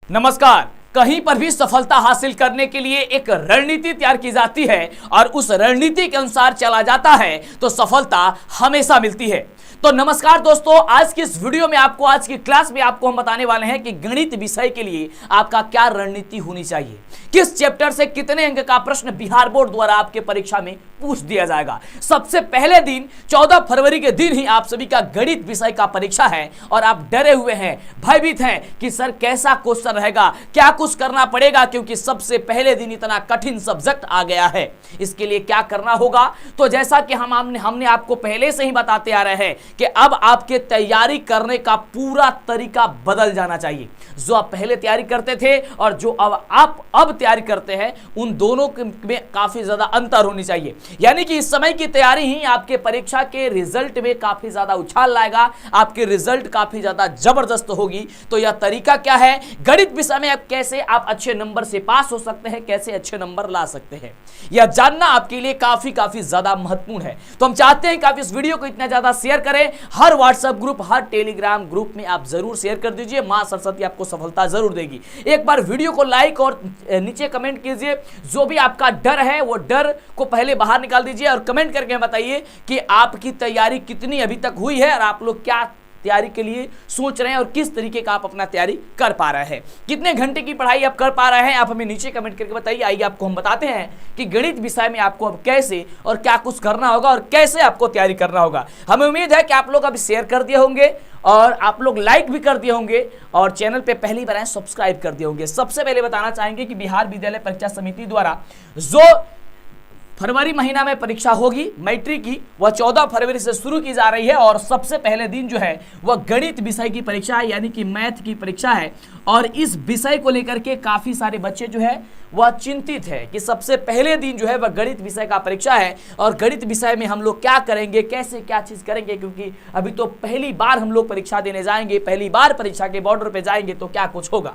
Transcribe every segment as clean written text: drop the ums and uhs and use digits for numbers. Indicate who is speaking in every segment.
Speaker 1: नमस्कार। कहीं पर भी सफलता हासिल करने के लिए एक रणनीति तैयार की जाती है और उस रणनीति के अनुसार चला जाता है तो सफलता हमेशा मिलती है। तो नमस्कार दोस्तों, आज की इस वीडियो में आज की क्लास में आपको हम बताने वाले हैं कि गणित विषय के लिए आपका क्या रणनीति होनी चाहिए, किस चैप्टर से कितने अंक का प्रश्न बिहार बोर्ड द्वारा आपके परीक्षा में पूछ दिया जाएगा। सबसे पहले दिन 14 फरवरी के दिन ही आप सभी का गणित विषय का परीक्षा है और आप डरे हुए हैं, भयभीत हैं कि सर कैसा क्वेश्चन रहेगा, क्या कुछ करना पड़ेगा, क्योंकि सबसे पहले दिन इतना कठिन सब्जेक्ट आ गया है। इसके लिए क्या करना होगा, तो जैसा कि हमने आपको पहले से ही बताते आ रहे हैं कि अब आपके तैयारी करने का पूरा तरीका बदल जाना चाहिए। जो आप पहले तैयारी करते थे और जो अब तैयारी करते हैं, उन दोनों में काफी ज्यादा अंतर होनी चाहिए। यानी कि इस समय की तैयारी ही आपके परीक्षा के रिजल्ट में काफी ज्यादा उछाल लाएगा, आपके रिजल्ट काफी ज्यादा जबरदस्त होगी। तो यह तरीका क्या है, गणित विषय में कैसे आप अच्छे नंबर से पास हो सकते हैं, कैसे अच्छे नंबर ला सकते हैं, यह जानना आपके लिए काफी ज्यादा महत्वपूर्ण है। तो हम चाहते हैं कि आप इस वीडियो को इतना ज्यादा शेयर करें, हर व्हाट्सएप ग्रुप, हर टेलीग्राम ग्रुप में आप जरूर शेयर कर दीजिए। मां सरस्वती आपको सफलता जरूर देगी। एक बार वीडियो को लाइक और नीचे कमेंट कीजिए। जो भी आपका डर है वो डर को पहले बाहर निकाल दीजिए और कमेंट करके बताइए कि आपकी तैयारी कितनी अभी तक हुई है और आप लोग क्या तैयारी के लिए सोच रहे हैं और किस तरीके का आप अपना तैयारी कर पा रहे हैं, कितने घंटे की पढ़ाई आप कर पा रहे हैं, आप हमें नीचे कमेंट करके बताइए। आइए आपको हम बताते हैं कि गणित विषय में आपको अब कैसे और क्या कुछ करना होगा और कैसे आपको तैयारी करना होगा। हमें उम्मीद है कि आप लोग अभी शेयर कर दिए होंगे और आप लोग लाइक भी कर दिए होंगे और चैनल पे पहली बार आए सब्सक्राइब कर दिए होंगे। सबसे पहले बताना चाहेंगे कि बिहार विद्यालय परीक्षा समिति द्वारा जो फरवरी महीना में परीक्षा होगी मैट्रिक की, वह 14 फरवरी से शुरू की जा रही है और सबसे पहले दिन जो है वह गणित विषय की परीक्षा है, यानी कि मैथ की परीक्षा है। और इस विषय को लेकर के काफी सारे बच्चे जो है वह चिंतित है कि सबसे पहले दिन जो है वह गणित विषय का परीक्षा है और गणित विषय में हम लोग क्या करेंगे, कैसे क्या चीज करेंगे, क्योंकि अभी तो पहली बार हम लोग परीक्षा देने जाएंगे, पहली बार परीक्षा के बॉर्डर पे जाएंगे तो क्या कुछ होगा।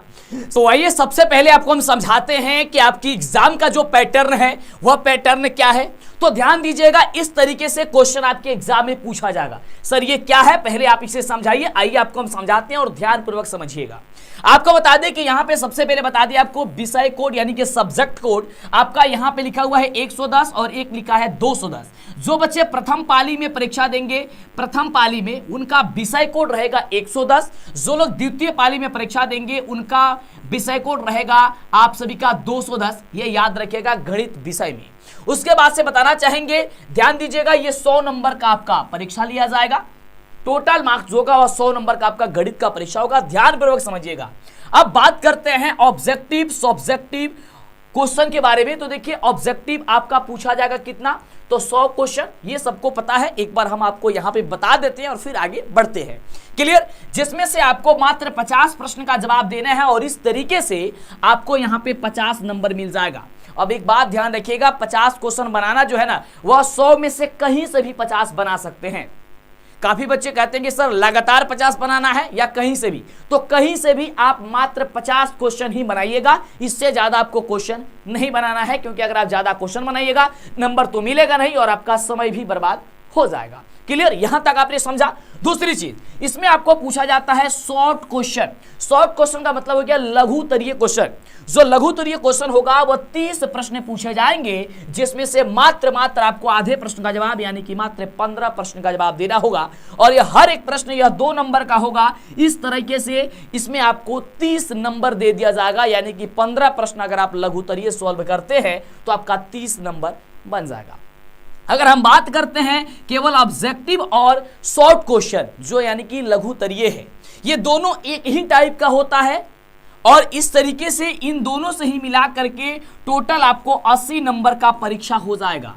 Speaker 1: तो आइए सबसे पहले आपको हम समझाते हैं कि आपकी एग्जाम का जो पैटर्न है वह पैटर्न क्या है। तो ध्यान दीजिएगा, इस तरीके से क्वेश्चन आपके एग्जाम में पूछा जाएगा। सर ये क्या है, पहले आप इसे समझाइए। आइए आपको हम समझाते हैं और ध्यानपूर्वक समझिएगा। आपको बता दें कि यहां पे सबसे पहले बता दिया आपको विषय कोड यानी कि सब्जेक्ट कोड आपका यहां पे लिखा हुआ है 110 और एक लिखा है 210। जो बच्चे प्रथम पाली में परीक्षा देंगे, प्रथम पाली में उनका विषय कोड रहेगा 110। जो लोग द्वितीय पाली में परीक्षा देंगे उनका विषय कोड रहेगा आप सभी का 210। ये याद रखिएगा गणित विषय में। उसके बाद से बताना चाहेंगे, ध्यान दीजिएगा, ये 100 नंबर का आपका परीक्षा लिया जाएगा। टोटल मार्क्स होगा वह 100 नंबर का आपका गणित का परीक्षा होगा। ध्यानपूर्वक समझिएगा। अब बात करते हैं ऑब्जेक्टिव सब्जेक्टिव क्वेश्चन के बारे में। तो देखिए ऑब्जेक्टिव आपका पूछा जाएगा कितना, तो 100 क्वेश्चन, ये सबको पता है। एक बार हम आपको यहां पे बता देते हैं और फिर आगे बढ़ते हैं। क्लियर, जिसमें से आपको मात्र 50 प्रश्न का जवाब देना है और इस तरीके से आपको यहां पे 50 नंबर मिल जाएगा। अब एक बात ध्यान रखिएगा, 50 क्वेश्चन बनाना जो है ना वह 100 में से कहीं से भी 50 बना सकते हैं। काफी बच्चे कहते हैं कि सर लगातार 50 बनाना है या कहीं से भी, तो कहीं से भी आप मात्र 50 क्वेश्चन ही बनाइएगा। इससे ज्यादा आपको क्वेश्चन नहीं बनाना है, क्योंकि अगर आप ज्यादा क्वेश्चन बनाइएगा नंबर तो मिलेगा नहीं और आपका समय भी बर्बाद हो जाएगा। क्लियर, यहां तक आपने समझा। दूसरी चीज, इसमें आपको पूछा जाता है शॉर्ट क्वेश्चन। शॉर्ट क्वेश्चन का मतलब हो गया लघु तरीय क्वेश्चन। जो लघु तरीय क्वेश्चन होगा वह 30 प्रश्न पूछे जाएंगे, जिसमें से मात्र आपको आधे प्रश्न का जवाब यानी कि मात्र 15 प्रश्न का जवाब देना होगा और यह हर एक प्रश्न यह 2 नंबर का होगा। इस तरीके से इसमें आपको 30 नंबर दे दिया जाएगा, यानी कि 15 प्रश्न अगर आप लघु तरीय सॉल्व करते हैं तो आपका 30 नंबर बन जाएगा। अगर हम बात करते हैं केवल ऑब्जेक्टिव और शॉर्ट क्वेश्चन, जो यानी कि लघु तरीय है, ये दोनों एक ही टाइप का होता है और इस तरीके से इन दोनों से ही मिला करके टोटल आपको 80 नंबर का परीक्षा हो जाएगा।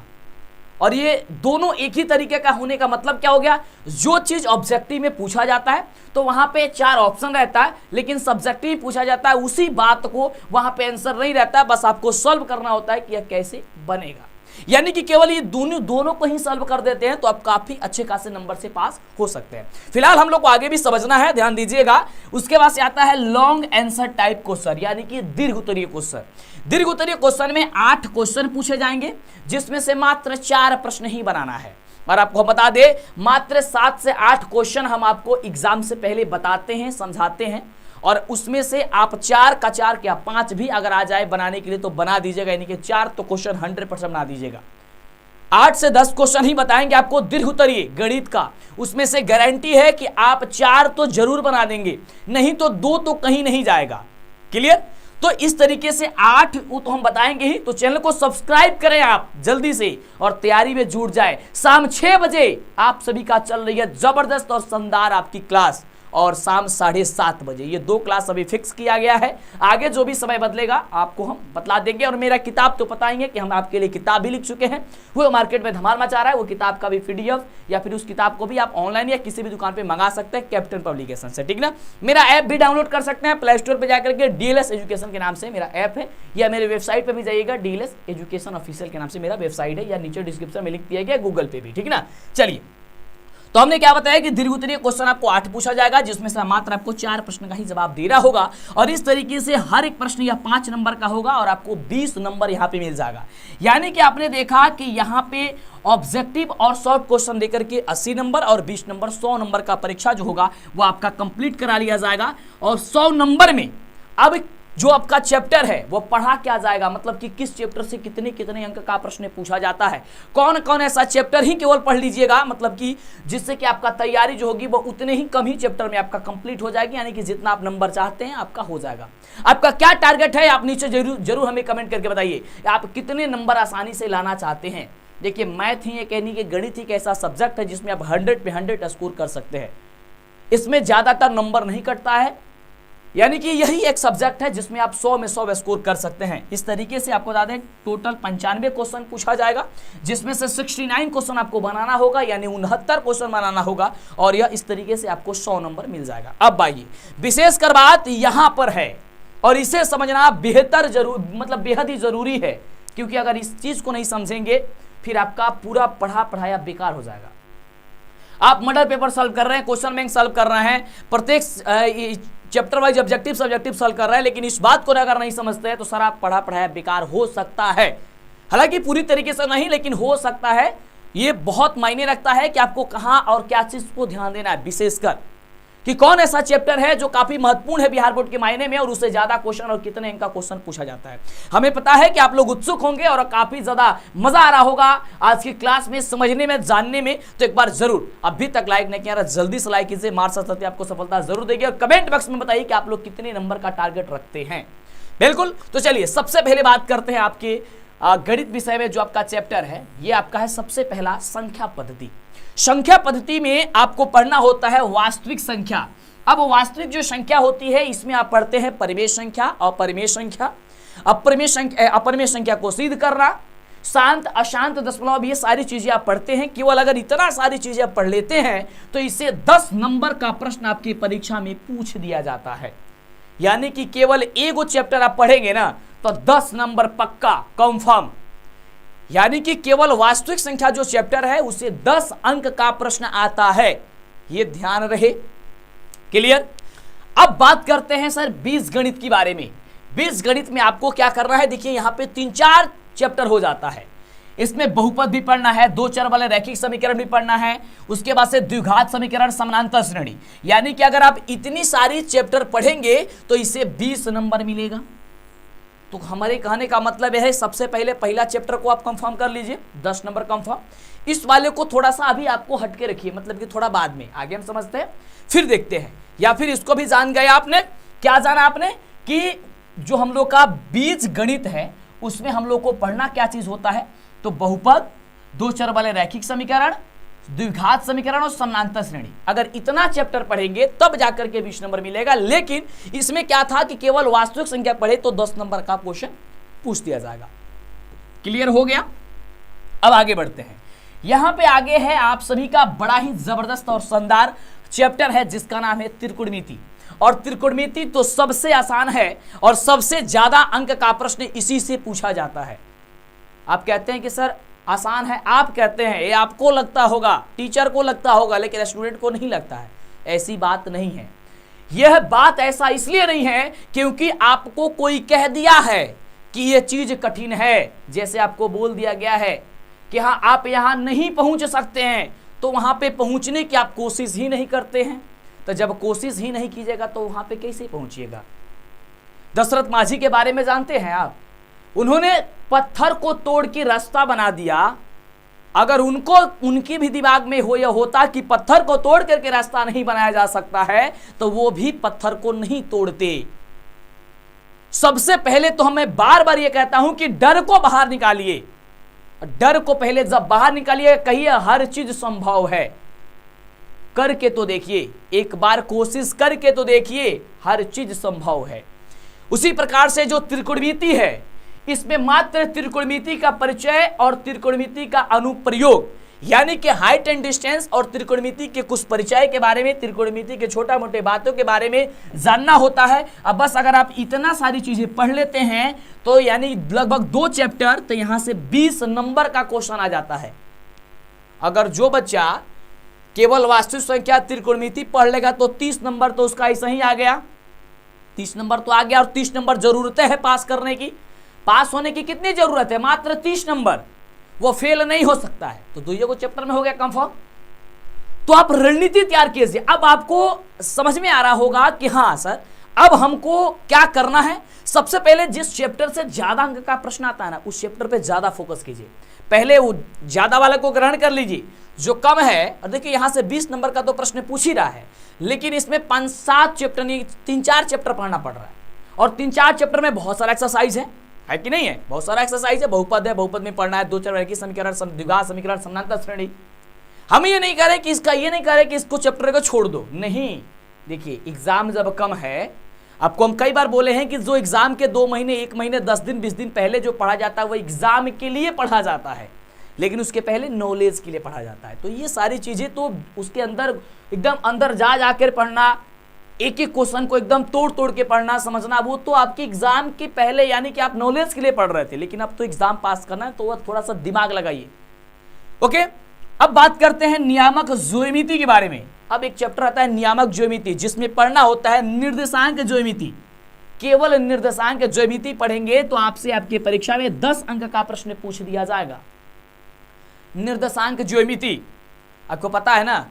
Speaker 1: और ये दोनों एक ही तरीके का होने का मतलब क्या हो गया, जो चीज ऑब्जेक्टिव में पूछा जाता है तो वहां पे 4 ऑप्शन रहता है, लेकिन सब्जेक्टिव पूछा जाता है उसी बात को वहां पे आंसर नहीं रहता है, बस आपको सॉल्व करना होता है कि यह कैसे बनेगा। यानी कि केवल ये दोनों को ही सॉल्व कर देते हैं तो आप काफी अच्छे खासे नंबर से पास हो सकते हैं। फिलहाल हम लोग को आगे भी समझना है, ध्यान दीजिएगा। उसके बाद से आता है लॉन्ग आंसर टाइप क्वेश्चन, यानी कि दीर्घ उत्तरीय क्वेश्चन। दीर्घ उत्तरीय क्वेश्चन में 8 क्वेश्चन पूछे जाएंगे, जिसमें से मात्र 4 प्रश्न ही बनाना है। और आपको बता दे, मात्र 7 से 8 क्वेश्चन हम आपको एग्जाम से पहले बताते हैं, समझाते हैं और उसमें से आप 4 का 4 क्या 5 भी अगर आ जाए बनाने के लिए तो बना दीजिएगा, यानी कि 4 तो क्वेश्चन 100% बना दीजिएगा। 8 से 10 क्वेश्चन ही बताएंगे आपको दीर्घ उत्तरीय गणित का, उसमें से गारंटी है कि आप 4 तो जरूर बना देंगे, नहीं तो 2 तो कहीं नहीं जाएगा। क्लियर? तो इस तरीके से 8 तो हम बताएंगे ही। तो चैनल को सब्सक्राइब करें आप जल्दी से और तैयारी में जुट जाए। शाम 6 बजे आप सभी का चल रही है जबरदस्त और शानदार आपकी क्लास, और शाम 7:30 बजे ये 2 क्लास अभी फिक्स किया गया है। आगे जो भी समय बदलेगा आपको हम बतला देंगे। और मेरा किताब तो पता ही है कि हम आपके लिए किताब भी लिख चुके हैं, वो मार्केट में धमाल मचा रहा है। वो किताब का भी PDF या फिर उस किताब को भी आप ऑनलाइन या किसी भी दुकान पे मंगा सकते हैं कैप्टन पब्लिकेशन से, ठीक ना। मेरा ऐप भी डाउनलोड कर सकते हैं प्ले स्टोर पर जाकर के, DLS एजुकेशन के नाम से मेरा ऐप है, या मेरे वेबसाइट पर भी जाइएगा, DLS एजुकेशन ऑफिशियल के नाम से मेरा वेबसाइट है, या नीचे डिस्क्रिप्शन में लिख दिया गया, गूगल पे भी, ठीक ना। चलिए, तो हमने क्या बताया कि दीर्घ उत्तरीय क्वेश्चन आपको 8 पूछा जाएगा, जिसमें से मात्र आपको 4 प्रश्न का ही जवाब देना होगा, और इस तरीके से हर एक प्रश्न यह 5 नंबर का होगा और आपको 20 नंबर यहाँ पे मिल जाएगा। यानी कि आपने देखा कि यहाँ पे ऑब्जेक्टिव और शॉर्ट क्वेश्चन देकर के 80 नंबर और 20 नंबर 100 नंबर का परीक्षा जो होगा वो आपका कंप्लीट करा लिया जाएगा। और 100 नंबर में अब जो आपका चैप्टर है वो पढ़ा क्या जाएगा, मतलब कि किस चैप्टर से कितने कितने अंक का प्रश्न पूछा जाता है, कौन कौन ऐसा चैप्टर ही केवल पढ़ लीजिएगा, मतलब कि जिससे कि आपका तैयारी जो होगी वो उतने ही कम ही चैप्टर में आपका कंप्लीट हो जाएगी, यानी कि जितना आप नंबर चाहते हैं आपका हो जाएगा। आपका क्या टारगेट है आप नीचे जरूर हमें कमेंट करके बताइए, आप कितने नंबर आसानी से लाना चाहते हैं। देखिए, मैथ ही एक यानी कि गणित ही एक ऐसा सब्जेक्ट है जिसमें आप 100 पे 100 स्कोर कर सकते हैं। इसमें ज्यादातर नंबर नहीं कटता है, यानी कि यही एक सब्जेक्ट है जिसमें आप 100 में 100 स्कोर कर सकते हैं। इस तरीके से आपको बता दें टोटल 95 क्वेश्चन पूछा जाएगा, जिसमें से 69 क्वेश्चन आपको बनाना होगा, यानी 69 क्वेश्चन बनाना होगा, और यह इस तरीके से आपको 100 नंबर मिल जाएगा। अब आइए, विशेषकर बात यहां पर है और इसे समझना बेहतर जरूर मतलब बेहद ही जरूरी है, क्योंकि अगर इस चीज को नहीं समझेंगे फिर आपका पूरा पढ़ाया बेकार हो जाएगा। आप मॉडल पेपर सॉल्व कर रहे हैं, क्वेश्चन बैंक सॉल्व कर रहे हैं, प्रत्येक chapter wise objective subjective solve कर रहे हैं, लेकिन इस बात को अगर नहीं समझते हैं तो सारा पढ़ाया बेकार हो सकता है। हालांकि पूरी तरीके से नहीं, लेकिन हो सकता है। ये बहुत मायने रखता है कि आपको कहां और क्या चीज को ध्यान देना है, विशेषकर कि कौन ऐसा चैप्टर है जो काफी महत्वपूर्ण है बिहार बोर्ड के मायने में, और उससे ज्यादा क्वेश्चन और कितने अंक का क्वेश्चन पूछा जाता है। हमें पता है कि आप लोग उत्सुक होंगे और काफी ज्यादा मजा आ रहा होगा आज की क्लास में समझने में, जानने में। तो एक बार जरूर, अभी तक लाइक नहीं किया जल्दी से लाइक कीजिए, मार्च सत्य आपको सफलता जरूर देगी। और कमेंट बॉक्स में बताइए कि आप लोग कितने नंबर का टारगेट रखते हैं। बिल्कुल, तो चलिए सबसे पहले बात करते हैं आपके गणित विषय में जो आपका चैप्टर है, ये आपका है सबसे पहला संख्या पद्धति। संख्या पद्धति में आपको पढ़ना होता है वास्तविक संख्या। अब वास्तविक जो संख्या होती है इसमें आप पढ़ते हैं परिमेय संख्या, अपरिमेय संख्या, अपरिमेय संख्या को सिद्ध करना, शांत अशांत दशमलव, ये सारी चीजें आप पढ़ते हैं। केवल अगर इतना सारी चीजें आप पढ़ लेते हैं तो इससे 10 नंबर का प्रश्न आपकी परीक्षा में पूछ दिया जाता है। यानी कि केवल एक चैप्टर आप पढ़ेंगे ना तो 10 नंबर पक्का कंफर्म। यानी कि केवल वास्तविक संख्या जो चैप्टर है उससे 10 अंक का प्रश्न आता है, ये ध्यान रहे। क्लियर? अब बात करते हैं सर बीजगणित के बारे में। बीजगणित में आपको क्या करना है, देखिए यहां पे 3-4 चैप्टर हो जाता है। इसमें बहुपद भी पढ़ना है, 2 चर वाले रैखिक समीकरण भी पढ़ना है, उसके बाद से द्विघात समीकरण, समानांतर श्रेणी। यानी कि अगर आप इतनी सारी चैप्टर पढ़ेंगे तो इसे 20 नंबर मिलेगा। तो हमारे कहने का मतलब यह है, सबसे पहले पहला चैप्टर को आप कंफर्म कर लीजिए, 10 नंबर कंफर्म। इस वाले को थोड़ा सा अभी आपको हटके रखिए, मतलब कि थोड़ा बाद में, आगे हम समझते हैं फिर देखते हैं। या फिर इसको भी जान गए आपने, क्या जाना आपने कि जो हम लोग का बीज गणित है उसमें हम लोग को पढ़ना क्या चीज होता है, तो बहुपद, 2 चर वाले रैखिक समीकरण, द्विघात समीकरण और समानांतर श्रेणी। अगर इतना चैप्टर पढ़ेंगे तब जाकर के 20 नंबर मिलेगा। लेकिन इसमें क्या था कि केवल वास्तविक संख्या पढ़े तो 10 नंबर का क्वेश्चन पूछ दिया जाएगा। क्लियर हो गया? अब आगे बढ़ते हैं। यहां पे आगे है आप सभी का बड़ा ही जबरदस्त और शानदार चैप्टर है जिसका नाम है त्रिकोणमिति। और त्रिकोणमिति तो सबसे आसान है और सबसे ज्यादा अंक का प्रश्न इसी से पूछा जाता है। आप कहते हैं कि सर आसान है, आप कहते हैं, ये आपको लगता होगा, टीचर को लगता होगा, लेकिन स्टूडेंट को नहीं लगता है। ऐसी बात नहीं है। यह बात ऐसा इसलिए नहीं है क्योंकि आपको कोई कह दिया है कि यह चीज कठिन है। जैसे आपको बोल दिया गया है कि हाँ आप यहां नहीं पहुंच सकते हैं, तो वहां पे पहुंचने की आप कोशिश ही नहीं करते हैं। तो जब कोशिश ही नहीं कीजिएगा तो वहां पे कैसे पहुंचिएगा। दशरथ माझी के बारे में जानते हैं आप, उन्होंने पत्थर को तोड़ के रास्ता बना दिया। अगर उनको उनके भी दिमाग में हो यह होता कि पत्थर को तोड़ करके रास्ता नहीं बनाया जा सकता है तो वो भी पत्थर को नहीं तोड़ते। सबसे पहले तो मैं बार बार यह कहता हूं कि डर को बाहर निकालिए। डर को पहले जब बाहर निकालिए, कहिए हर चीज संभव है, करके तो देखिए, एक बार कोशिश करके तो देखिए, हर चीज संभव है। उसी प्रकार से जो त्रिकोणमिति है, इसमें मात्र त्रिकोणमिति का परिचय और त्रिकोणमिति का अनुप्रयोग, यानी कि हाइट एंड डिस्टेंस और त्रिकोणमिति के कुछ परिचय के बारे में, त्रिकोणमिति के छोटा मोटे बातों के बारे में जानना होता है। अब बस अगर आप इतना सारी चीजें पढ़ लेते हैं तो यानी लगभग 2 चैप्टर, तो यहां से 20 नंबर का क्वेश्चन आ जाता है। अगर जो बच्चा केवल वास्तविक संख्या त्रिकोणमिति पढ़ लेगा तो 30 नंबर तो उसका ऐसा ही आ गया, 30 नंबर तो आ गया। और 30 नंबर जरूरत है पास करने की। पास होने की कितनी जरूरत है? मात्र 30 नंबर, वो फेल नहीं हो सकता है। तो 2 चैप्टर में हो गया कंफर्म। तो आप रणनीति तैयार कीजिए। अब आपको समझ में आ रहा होगा कि हाँ सर, अब हमको क्या करना है। सबसे पहले जिस चैप्टर से ज्यादा अंक का प्रश्न आता है ना, उस चैप्टर पे ज्यादा फोकस कीजिए। पहले वो ज्यादा वाले को ग्रहण कर लीजिए, जो कम है। और देखिए यहां से 20 नंबर का तो प्रश्न पूछ ही रहा है, लेकिन इसमें 5-7 चैप्टर नहीं, 3-4 चैप्टर पढ़ना पड़ रहा है। और 3-4 चैप्टर में बहुत सारा एक्सरसाइज है कि नहीं है? बहुत सारा एक्सरसाइज है। बहुपद है, बहुपद में पढ़ना है, 2-4 रैखिक समीकरण, द्विघात समीकरण, समानांतर श्रेणी। हम ये नहीं कह रहे कि इसका, ये नहीं कह रहे कि इसको चैप्टर को छोड़ दो, नहीं। देखिए एग्जाम जब कम है, आपको हम कई बार बोले हैं कि जो एग्जाम के 2 महीने, 1 महीने, 10 दिन, 20 दिन पहले जो पढ़ा जाता है वो एग्जाम के लिए पढ़ा जाता है, लेकिन उसके पहले नॉलेज के लिए पढ़ा जाता है। तो ये सारी चीजें तो उसके अंदर एकदम अंदर जा जाकर पढ़ना, एक एक क्वेश्चन को एकदम तोड़ तोड़ के पढ़ना, समझना, वो तो आपके एग्जाम के पहले, यानी कि आप नॉलेज के लिए पढ़ रहे थे, लेकिन अब तो एग्जाम पास करना है, तो थोड़ा सा दिमाग लगाइए। ओके, अब बात करते हैं नियामक ज्यामिति के बारे में। अब एक चैप्टर आता है नियामक ज्यामिति, जिसमें पढ़ना होता है निर्देशांक ज्यामिति। केवल निर्देशांक ज्यामिति पढ़ेंगे तो आपसे आपकी परीक्षा में 10 अंक का प्रश्न पूछ दिया जाएगा। निर्देशांक ज्यामिति आपको पता है ना?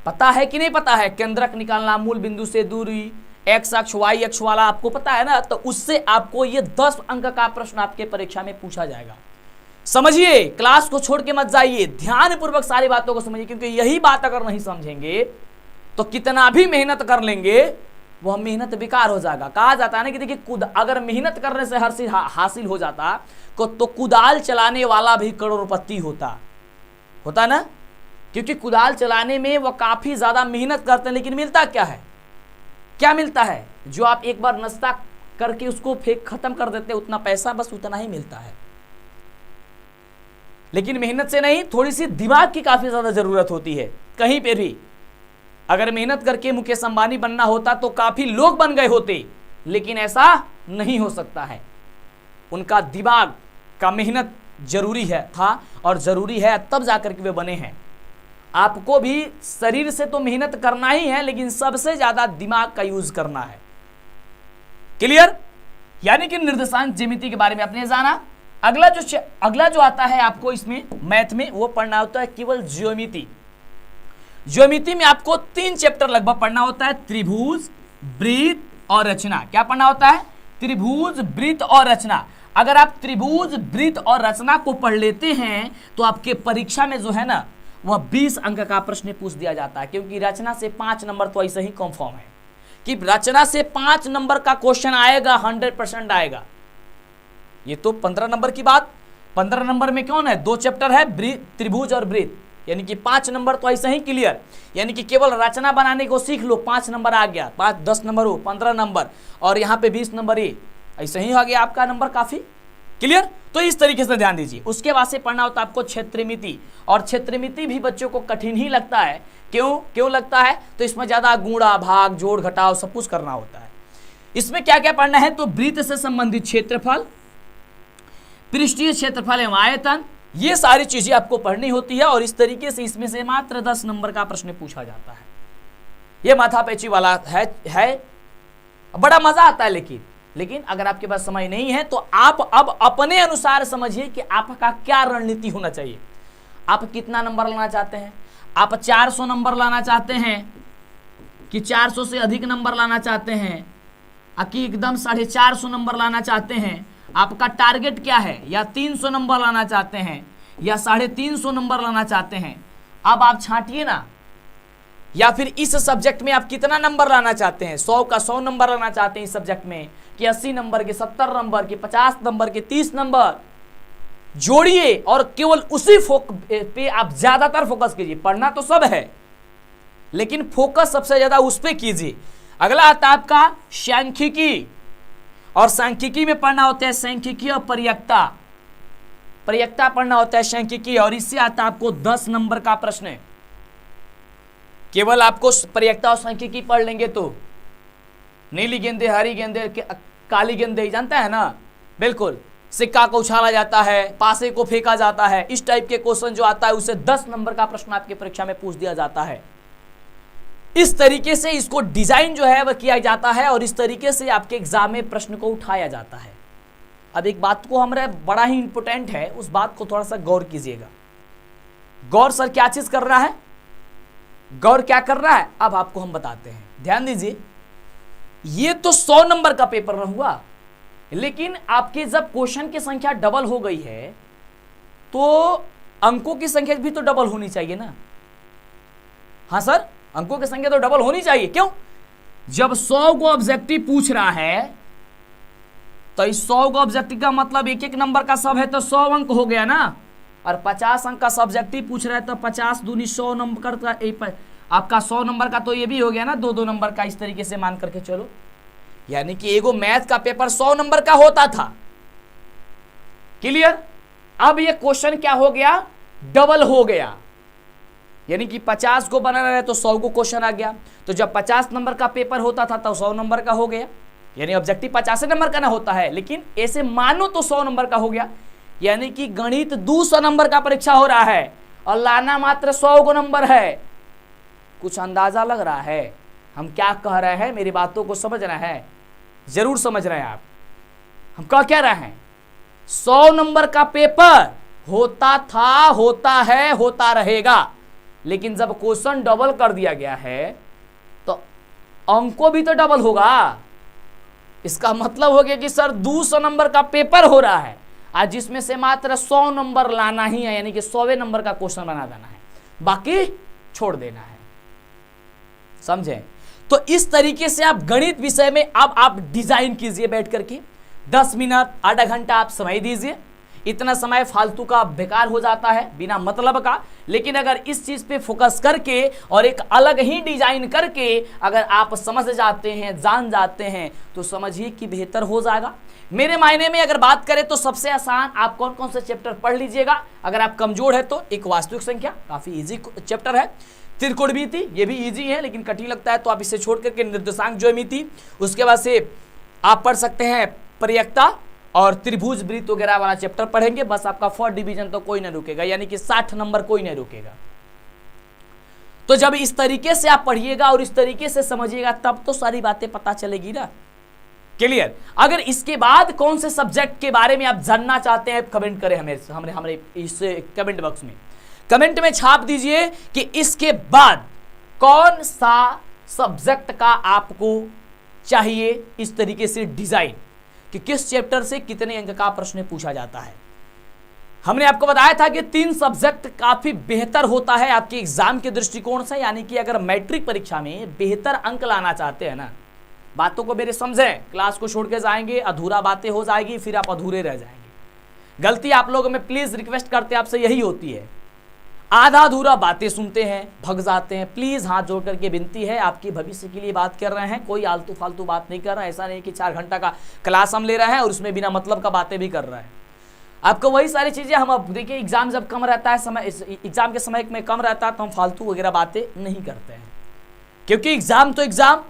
Speaker 1: पता है कि नहीं पता है? केंद्रक निकालना, मूल बिंदु से दूरी, एक्स अक्ष, वाई अक्ष वाला आपको पता है ना? तो उससे आपको ये 10 अंक का प्रश्न आपके परीक्षा में पूछा जाएगा। समझिए, क्लास को छोड़ के मत जाइए, ध्यान पूर्वक सारी बातों को समझिए, क्योंकि यही बात अगर नहीं समझेंगे तो कितना भी मेहनत कर लेंगे वह मेहनत बेकार हो जाएगा। कहा जाता है ना कि देखिए, अगर मेहनत करने से हर चीज हासिल हो जाता तो कुदाल चलाने वाला भी करोड़पति होता ना, क्योंकि कुदाल चलाने में वो काफी ज्यादा मेहनत करते हैं, लेकिन मिलता क्या है? क्या मिलता है? जो आप एक बार नाश्ता करके उसको फेंक खत्म कर देते हैं, उतना पैसा, बस उतना ही मिलता है। लेकिन मेहनत से नहीं, थोड़ी सी दिमाग की काफी ज्यादा जरूरत होती है। कहीं पे भी अगर मेहनत करके मुकेश अंबानी बनना होता तो काफी लोग बन गए होते, लेकिन ऐसा नहीं हो सकता है। उनका दिमाग का मेहनत जरूरी है था और जरूरी है, तब जाकर के वे बने हैं। आपको भी शरीर से तो मेहनत करना ही है, लेकिन सबसे ज्यादा दिमाग का यूज करना है। क्लियर? यानी कि निर्देशांक ज्यामिति के बारे में आपने जाना। अगला जो आता है आपको इसमें मैथ में, वो पढ़ना होता है केवल ज्यामिति। ज्यामिति में आपको 3 चैप्टर लगभग पढ़ना होता है, त्रिभुज, वृत्त और रचना। क्या पढ़ना होता है? त्रिभुज, वृत्त और रचना। अगर आप त्रिभुज, वृत्त और रचना को पढ़ लेते हैं तो आपके परीक्षा में जो है ना, वह 20 अंक का प्रश्न पूछ दिया जाता है, क्योंकि रचना से 5 नंबर तो ऐसे ही कंफर्म है कि रचना से 5 नंबर का क्वेश्चन आएगा, 100% आएगा। ये तो 15 नंबर की बात। 15 नंबर में कौन है? 2 चैप्टर है, त्रिभुज और वृत्त, यानी कि 5 नंबर तो ऐसे ही क्लियर। यानी कि केवल रचना बनाने को सीख लो, 5 नंबर आ गया, 5 10 नंबर हो, 15 नंबर, और यहाँ पे 20 नंबर ही ऐसे ही आ गया आपका नंबर काफी क्लियर। तो इस तरीके से ध्यान दीजिए। उसके बाद से पढ़ना होता है आपको क्षेत्रमिति, और क्षेत्रमिति भी बच्चों को कठिन ही लगता है। क्यों लगता है? तो इसमें ज्यादा गुणा, भाग, जोड़, घटाव सब कुछ करना होता है। इसमें क्या क्या पढ़ना है? तो वृत्त से संबंधित क्षेत्रफल, पृष्ठीय क्षेत्रफल एवं आयतन, ये सारी चीजें आपको पढ़नी होती है। और इस तरीके से इसमें से मात्र 10 नंबर का प्रश्न पूछा जाता है। ये माथापेची वाला है, बड़ा मजा आता है। लेकिन अगर आपके पास समय नहीं है तो आप अब अपने अनुसार समझिए कि आपका क्या रणनीति होना चाहिए। आप कितना नंबर लाना चाहते हैं? आप 400 नंबर लाना चाहते हैं कि 400 से अधिक नंबर लाना चाहते हैं, कि एकदम 450 नंबर लाना चाहते हैं? आपका टारगेट क्या है? या 300 नंबर लाना चाहते हैं या 350 नंबर लाना चाहते हैं? अब आप छांटिए ना। या फिर इस सब्जेक्ट में आप कितना नंबर लाना चाहते हैं? 100 का 100 नंबर लाना चाहते हैं इस सब्जेक्ट में, कि 80 नंबर के, 70 नंबर के, 50 नंबर के, 30 नंबर? जोड़िए और केवल उसी पे आप ज्यादातर फोकस कीजिए। पढ़ना तो सब है, लेकिन फोकस सबसे ज्यादा उस पे कीजिए। अगला आता है आपका सांख्यिकी, और सांख्यिकी में पढ़ना होता है सांख्यिकी और पर्यक्ता। पर्यक्ता पढ़ना होता है सांख्यिकी, और इससे आता है आपको 10 नंबर का प्रश्न है। केवल आपको पर्यक्ता और सांख्यिकी पढ़ लेंगे तो नीली गेंदे, हरी गेंदे, काली गेंदे, जानता है ना? बिल्कुल। सिक्का को उछाला जाता है, पासे को फेंका जाता है, इस टाइप के क्वेश्चन जो आता है उसे 10 नंबर का प्रश्न आपकी परीक्षा में पूछ दिया जाता है। इस तरीके से इसको डिजाइन जो है वह किया जाता है, और इस तरीके से आपके एग्जाम में प्रश्न को उठाया जाता है। अब एक बात को हमारे बड़ा ही इंपॉर्टेंट है, उस बात को थोड़ा सा गौर कीजिएगा। गौर सर क्या चीज कर रहा है? गौर क्या कर रहा है? अब आपको हम बताते हैं, ध्यान दीजिए। ये तो 100 नंबर का पेपर न हुआ, लेकिन आपके जब क्वेश्चन की संख्या डबल हो गई है तो अंकों की संख्या भी तो डबल होनी चाहिए ना? हाँ सर, अंकों की संख्या तो डबल होनी चाहिए। क्यों? जब 100 को ऑब्जेक्टिव पूछ रहा है तो इस 100 को ऑब्जेक्टिव का मतलब एक एक नंबर का सब है तो 100 अंक हो गया ना। और 50 अंक का सब्जेक्टिव पूछ रहा है तो 50 दूनी 100 नंबर का, आपका 100 नंबर का तो ये भी हो गया ना, 2-2 नंबर का। इस तरीके से मान करके चलो, यानी कि एगो मैथ का पेपर 100 नंबर का होता था। क्लियर? अब ये क्वेश्चन क्या हो गया? डबल हो गया। यानी कि 50 को बनाना है तो 100 को क्वेश्चन आ गया। तो जब 50 नंबर का पेपर होता था तो 100 नंबर का हो गया। यानी ऑब्जेक्टिव 50 नंबर का ना होता है, लेकिन ऐसे मानो तो 100 नंबर का हो गया। यानी कि गणित 200 नंबर का परीक्षा हो रहा है और लाना मात्र 100 को नंबर है। कुछ अंदाजा लग रहा है हम क्या कह रहे हैं? मेरी बातों को समझ रहे हैं? जरूर समझ रहे हैं आप। हम कह क्या रहे हैं? 100 नंबर का पेपर होता था, होता है, होता रहेगा। लेकिन जब क्वेश्चन डबल कर दिया गया है तो अंकों भी तो डबल होगा। इसका मतलब हो गया कि सर 200 नंबर का पेपर हो रहा है आज, जिसमें से मात्र 100 नंबर लाना ही है, यानी कि 100वें नंबर का क्वेश्चन बना देना है, बाकी छोड़ देना है। समझे? तो इस तरीके से आप गणित विषय में अब आप डिजाइन कीजिए बैठ करके। 10 मिनट, आधा घंटा आप समय दीजिए। इतना समय फालतू का बेकार हो जाता है, बिना मतलब का। लेकिन अगर इस चीज पे फोकस करके और एक अलग ही डिजाइन करके अगर आप समझ जाते हैं, जान जाते हैं, तो समझिए कि बेहतर हो जाएगा। मेरे मायने में अगर बात करें तो सबसे आसान आप कौन कौन से चैप्टर पढ़ लीजिएगा। अगर आप कमजोर है तो एक वास्तविक संख्या, काफी इजी चैप्टर है। त्रिकोणमिति, ये भी इजी है लेकिन कठिन लगता है तो आप इसे छोड़ करके निर्देशांक ज्यामिति, उसके बाद से आप पढ़ सकते हैं पर्यक्ता और त्रिभुज वृत्त वगैरह वाला चैप्टर पढ़ेंगे। बस आपका 4th डिवीजन तो कोई ना रुकेगा, यानी कि 60 नंबर कोई नहीं रुकेगा। तो जब इस तरीके से आप पढ़िएगा और इस तरीके से समझिएगा तब तो सारी बातें पता चलेगी ना। क्लियर? अगर इसके बाद कौन से सब्जेक्ट के बारे में आप जानना चाहते हैं कमेंट करें हमें इस कमेंट बॉक्स में। कमेंट में छाप दीजिए कि इसके बाद कौन सा सब्जेक्ट का आपको चाहिए इस तरीके से डिजाइन, कि किस चैप्टर से कितने अंक का प्रश्न पूछा जाता है। हमने आपको बताया था कि 3 सब्जेक्ट काफी बेहतर होता है आपके एग्जाम के दृष्टिकोण से। यानी कि अगर मैट्रिक परीक्षा में बेहतर अंक लाना चाहते हैं ना, बातों को मेरे समझें, क्लास को छोड़ के जाएंगे अधूरा बातें हो जाएगी, फिर आप अधूरे रह जाएंगे। गलती आप लोगों में प्लीज रिक्वेस्ट करते हैं आपसे यही होती है, आधा अधूरा बातें सुनते हैं, भग जाते हैं। प्लीज हाथ जोड़ करके विनती है, आपकी भविष्य के लिए बात कर रहे हैं, कोई आलतू फालतू बात नहीं कर रहे हैं। ऐसा नहीं कि 4 घंटा का क्लास हम ले रहे हैं और उसमें बिना मतलब का बातें भी कर रहे हैं। आपको वही सारी चीजें हम, अब देखिए एग्जाम जब कम रहता है, समय एग्जाम के समय में कम रहता है तो हम फालतू वगैरह बातें नहीं करते हैं, क्योंकि एग्जाम तो एग्जाम,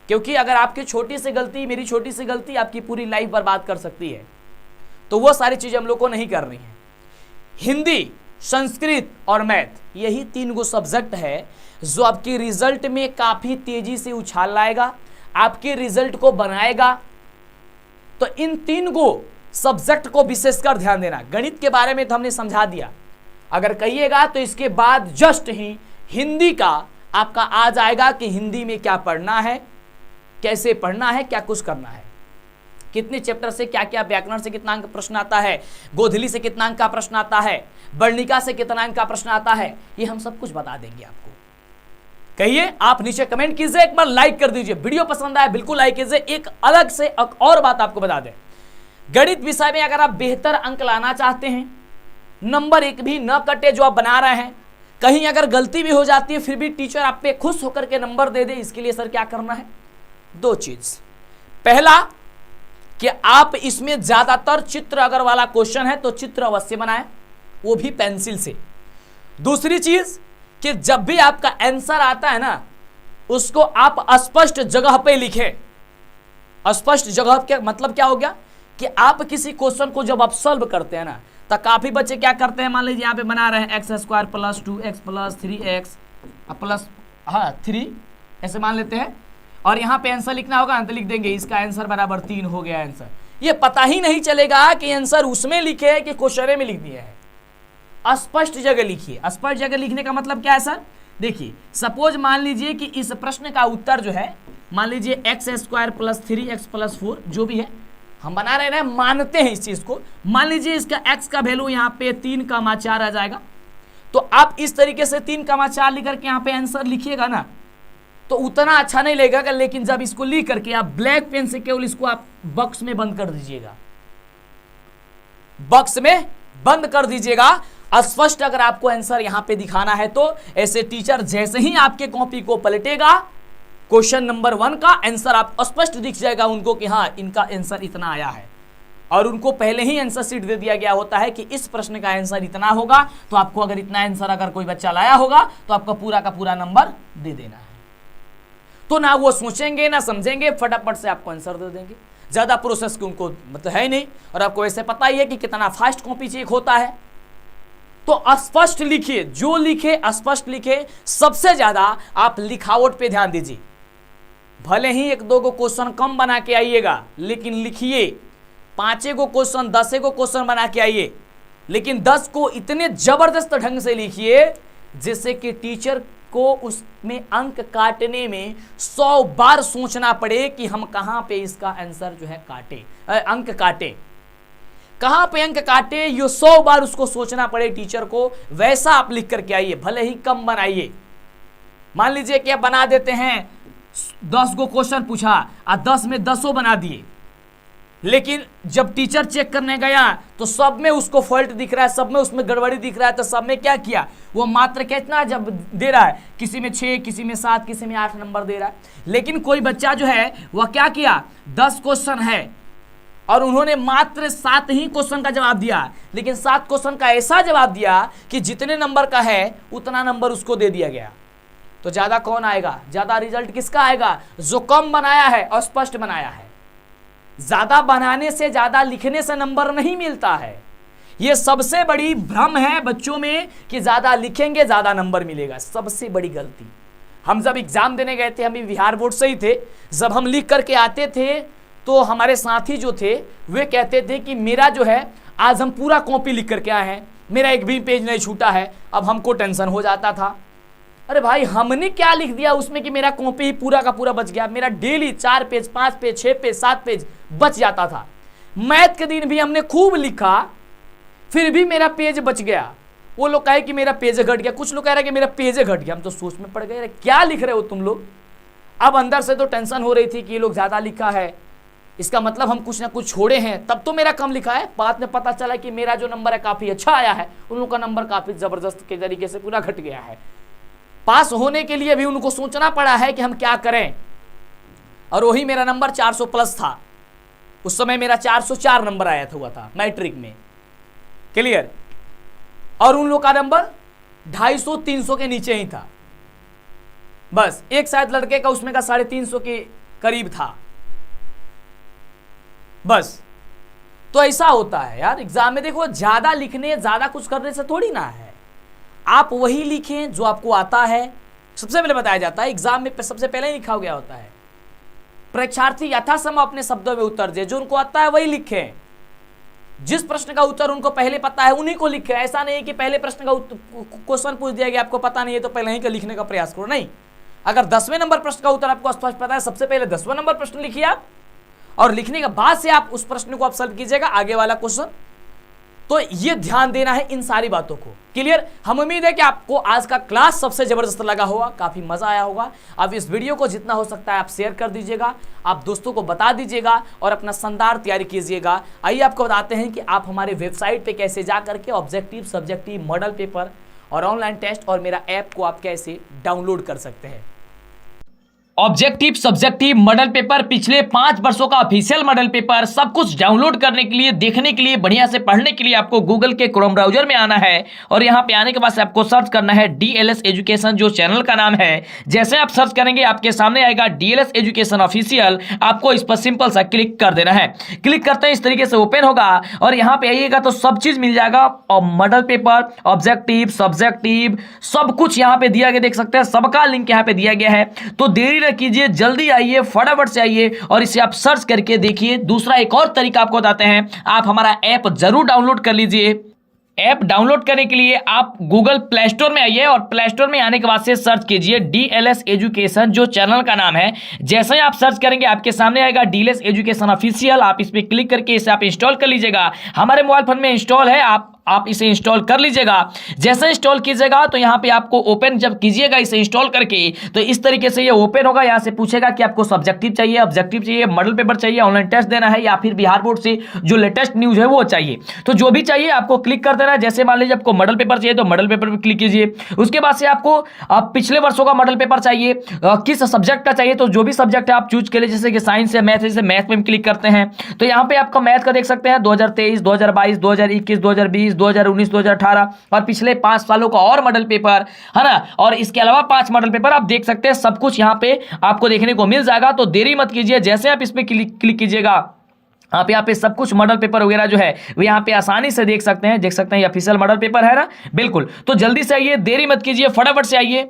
Speaker 1: क्योंकि अगर आपकी छोटी सी गलती, मेरी छोटी सी गलती आपकी पूरी लाइफ बर्बाद कर सकती है, तो वो सारी चीजें हम लोग को नहीं करनी है। हिंदी, संस्कृत और मैथ, यही 3 गो सब्जेक्ट है जो आपके रिजल्ट में काफी तेजी से उछाल लाएगा, आपके रिजल्ट को बनाएगा। तो इन 3 गो सब्जेक्ट को विशेषकर ध्यान देना। गणित के बारे में तो हमने समझा दिया, अगर कहिएगा तो इसके बाद जस्ट ही हिंदी का आपका आ जाएगा कि हिंदी में क्या पढ़ना है, कैसे पढ़ना है, क्या कुछ करना है, कितने चैप्टर से क्या क्या, व्याकरण से कितना अंक प्रश्न आता है, गोधली से कितना अंक का प्रश्न आता है, वर्णिका से कितना अंक का प्रश्न आता है, ये हम सब कुछ बता देंगे आपको। कहिए, आप नीचे कमेंट कीजिए, एक बार लाइक कर दीजिए, वीडियो पसंद आए बिल्कुल लाइक कीजिए। एक अलग से और बात आपको बता दें, गणित विषय में अगर आप बेहतर अंक लाना चाहते हैं, नंबर एक भी न कटे जो आप बना रहे हैं, कहीं अगर गलती भी हो जाती है फिर भी टीचर आप पे खुश होकर के नंबर दे दे, इसके लिए सर क्या करना है? दो चीज। पहला कि आप इसमें ज्यादातर चित्र अगर वाला क्वेश्चन है तो चित्र अवश्य बनाएं, वो भी पेंसिल से। दूसरी चीज कि जब भी आपका आंसर आता है ना, उसको आप स्पष्ट जगह पे लिखें। स्पष्ट जगह का मतलब क्या हो गया कि आप किसी क्वेश्चन को जब आप सॉल्व करते हैं ना, तो काफी बच्चे क्या करते हैं, मान लीजिए यहाँ पे बना रहे हैं x² + 2x + 3x प्लस 3 ऐसे मान लेते हैं, और यहाँ पे आंसर लिखना होगा तो लिख देंगे इसका आंसर बराबर 3 हो गया आंसर। ये पता ही नहीं चलेगा कि आंसर उसमें लिखे है कि क्वेश्चन में लिख दिया है। स्पष्ट जगह लिखिए। स्पष्ट जगह लिखने का मतलब क्या है सर? देखिए, सपोज मान लीजिए कि इस प्रश्न का उत्तर जो है, मान लीजिए x² + 3x + 4 जो भी है, हम बना रहे हैं, मानते हैं इस चीज को। मान लीजिए इसका x का वैल्यू यहाँ पे 3,4 आ जाएगा, तो आप इस तरीके से 3,4 लिख करके यहाँ पे आंसर लिखिएगा ना, तो उतना अच्छा नहीं लगेगा। लेकिन जब इसको लिख करके आप ब्लैक पेन से केवल इसको आप बॉक्स में बंद कर दीजिएगा, बॉक्स में बंद कर दीजिएगा। स्पष्ट अगर आपको आंसर यहां पे दिखाना है तो ऐसे टीचर जैसे ही आपके कॉपी को पलटेगा, क्वेश्चन नंबर 1 का आंसर आप स्पष्ट दिख जाएगा उनको कि हाँ इनका आंसर इतना आया है, और उनको पहले ही आंसर शीट दे दिया गया होता है कि इस प्रश्न का आंसर इतना होगा। तो आपको अगर इतना आंसर अगर कोई बच्चा लाया होगा तो आपका पूरा का पूरा नंबर दे देना है। तो ना वो सोचेंगे ना समझेंगे, फटाफट से आपको आंसर दे देंगे। ज्यादा प्रोसेस की उनको मतलब है नहीं, और आपको ऐसे पता ही है कि कितना फास्ट कॉपी चेक होता है। तो स्पष्ट लिखिए, जो लिखे स्पष्ट लिखे। सबसे ज्यादा आप लिखावट पे ध्यान दीजिए। भले ही 1-2 को क्वेश्चन कम बना के आइएगा, लेकिन लिखिए। 5 को क्वेश्चन 10 को क्वेश्चन बना के आइए, लेकिन 10 को इतने जबरदस्त ढंग से लिखिए जिससे कि टीचर को उसमें अंक काटने में 100 बार सोचना पड़े कि हम कहां पे इसका आंसर जो है काटे, अंक काटे, कहां पे अंक काटे, ये 100 बार उसको सोचना पड़े टीचर को। वैसा आप लिख करके आइए, भले ही कम बनाइए। मान लीजिए कि आप बना देते हैं 10 को क्वेश्चन पूछा और 10 में 10 बना दिए, लेकिन जब टीचर चेक करने गया तो सब में उसको फॉल्ट दिख रहा है, सब में उसमें गड़बड़ी दिख रहा है। तो सब में क्या किया, वो मात्र कितना जब दे रहा है, किसी में 6, किसी में 7, किसी में 8 नंबर दे रहा है। लेकिन कोई बच्चा जो है वह क्या किया, 10 क्वेश्चन है और उन्होंने मात्र 7 ही क्वेश्चन का जवाब दिया, लेकिन 7 क्वेश्चन का ऐसा जवाब दिया कि जितने नंबर का है उतना नंबर उसको दे दिया गया। तो ज्यादा कौन आएगा, ज्यादा रिजल्ट किसका आएगा, जो कम बनाया है और स्पष्ट बनाया है। ज्यादा बनाने से, ज्यादा लिखने से नंबर नहीं मिलता है। यह सबसे बड़ी भ्रम है बच्चों में कि ज्यादा लिखेंगे ज्यादा नंबर मिलेगा। सबसे बड़ी गलती। हम जब एग्जाम देने गए थे, हम भी बिहार बोर्ड से ही थे, जब हम लिख करके आते थे तो हमारे साथी जो थे वे कहते थे कि मेरा जो है आज हम पूरा कॉपी लिख करके आए हैं, मेरा एक भी पेज नहीं छूटा है। अब हमको टेंशन हो जाता था, अरे भाई हमने क्या लिख दिया उसमें कि मेरा कॉपी ही पूरा का पूरा बच गया। मेरा daily 4 page, 5 page, 6 page, 7 page बच जाता था। मैथ के दिन भी हमने खूब लिखा, फिर भी मेरा पेज बच गया। वो लोग कहे कि मेरा पेज घट गया, कुछ लोग कह रहे कि मेरा पेज घट गया। हम तो सोच में पड़ गए, क्या लिख रहे हो तुम लोग। अब अंदर से तो टेंशन हो रही थी कि ये लोग ज्यादा लिखा है, इसका मतलब हम कुछ ना कुछ छोड़े हैं, तब तो मेरा कम लिखा है। बाद में पता चला कि मेरा जो नंबर है काफी अच्छा आया है, उन लोगों का नंबर काफी जबरदस्त के तरीके से पूरा घट गया है। पास होने के लिए भी उनको सोचना पड़ा है कि हम क्या करें। और वही मेरा नंबर 400 प्लस था। उस समय मेरा 404 नंबर आया था, हुआ था मैट्रिक में। क्लियर। और उन लोग का नंबर 250-300 के नीचे ही था। बस एक शायद लड़के का उसमें का 350 के करीब था बस। तो ऐसा होता है यार एग्जाम में। देखो, ज्यादा लिखने, ज्यादा कुछ करने से थोड़ी ना है। आप वही लिखें जो आपको आता है। सबसे पहले बताया जाता है एग्जाम में सबसे पहले ही लिखा गया होता है, परीक्षार्थी यथासंभव अपने शब्दों में उत्तर दे। जो उनको आता है वही लिखें। जिस प्रश्न का उत्तर उनको पहले पता है उन्हीं को लिखें। ऐसा नहीं कि पहले प्रश्न का क्वेश्चन पूछ दिया गया, आपको पता नहीं है तो पहले ही का लिखने का प्रयास करो। नहीं, अगर 10वें नंबर प्रश्न का उत्तर आपको स्पष्ट पता है, सबसे पहले 10वां नंबर प्रश्न लिखिए आप, और लिखने के बाद से आप उस प्रश्न को आप सॉल्व कीजिएगा, आगे वाला क्वेश्चन। तो ये ध्यान देना है इन सारी बातों को। क्लियर? हम उम्मीद है कि आपको आज का क्लास सबसे जबरदस्त लगा होगा, काफी मजा आया होगा। अब इस वीडियो को जितना हो सकता है आप शेयर कर दीजिएगा, आप दोस्तों को बता दीजिएगा और अपना शानदार तैयारी कीजिएगा। आइए आपको बताते हैं कि आप हमारे वेबसाइट पे कैसे जा करके ऑब्जेक्टिव, सब्जेक्टिव, मॉडल पेपर और ऑनलाइन टेस्ट और मेरा ऐप को आप कैसे डाउनलोड कर सकते हैं। ऑब्जेक्टिव, सब्जेक्टिव, मॉडल पेपर, पिछले 5 वर्षों का ऑफिशियल मॉडल पेपर, सब कुछ डाउनलोड करने के लिए, देखने के लिए, बढ़िया से पढ़ने के लिए आपको गूगल के क्रोम ब्राउजर में आना है और यहाँ पे आने के बाद से आपको सर्च करना है डीएलएस एजुकेशन, जो चैनल का नाम है। जैसे आप सर्च करेंगे आपके सामने आएगा डीएलएस एजुकेशन ऑफिशियल, आपको इस पर सिंपल सा क्लिक कर देना है। क्लिक करते हैं इस तरीके से ओपन होगा और यहाँ पे आइएगा तो सब चीज मिल जाएगा, और मॉडल पेपर, ऑब्जेक्टिव, सब्जेक्टिव, सब कुछ यहाँ पे दिया गया, देख सकते हैं सबका लिंक यहाँ पे दिया गया है। तो देरी कीजिए, जल्दी आइए, फटाफट से आइए और इसे आप सर्च करके देखिए। दूसरा एक और तरीका आपको बताते हैं, आप हमारा ऐप जरूर डाउनलोड कर लीजिए। ऐप डाउनलोड करने के लिए आप गूगल प्ले स्टोर में आइए और प्ले स्टोर में आने के बाद से सर्च कीजिए डीएलएस एजुकेशन, जो चैनल का नाम है। जैसे ही आप सर्च करेंगे आपके सामने आएगा डीएलएस एजुकेशन ऑफिशियल, आप इस पर क्लिक करके इसे आप इंस्टॉल कर लीजिएगा। हमारे मोबाइल फोन में इंस्टॉल है, आप इसे इंस्टॉल कर लीजिएगा। जैसे इंस्टॉल कीजिएगा तो यहाँ पे आपको ओपन जब कीजिएगा इसे इंस्टॉल करके, तो इस तरीके से ये ओपन होगा। यहाँ से पूछेगा कि आपको सब्जेक्टिव चाहिए, ऑब्जेक्टिव चाहिए, मॉडल पेपर चाहिए, ऑनलाइन टेस्ट देना है, या फिर बिहार बोर्ड से जो लेटेस्ट न्यूज है वो चाहिए। तो जो भी चाहिए आपको क्लिक कर देना है। जैसे मान लीजिए आपको मॉडल पेपर चाहिए तो मॉडल पेपर पर क्लिक कीजिए। उसके बाद से आपको पिछले वर्षों का मॉडल पेपर चाहिए, किस सब्जेक्ट का चाहिए, तो जो भी सब्जेक्ट है आप चूज के लिए, जैसे कि साइंस है, मैथ है, जैसे मैथ में क्लिक करते हैं तो यहाँ पे आपका मैथ का देख सकते हैं 2023, 2022, 2021, 2020, 2019, 2018 और पिछले 5 सालों का और मॉडल पेपर है ना। और इसके अलावा 5 मॉडल पेपर आप देख सकते हैं, सब कुछ यहाँ पे आपको देखने को मिल जाएगा। तो देरी मत कीजिए, जैसे आप इस पे क्लिक कीजिएगा आप यहाँ पे सब कुछ मॉडल पेपर वगैरह जो है वो यहाँ पे आसानी से देख सकते हैं। ये ऑफिशियल मॉडल पेपर है ना, बिल्कुल। तो जल्दी से आइए, देरी मत कीजिए, फटाफट से आइए।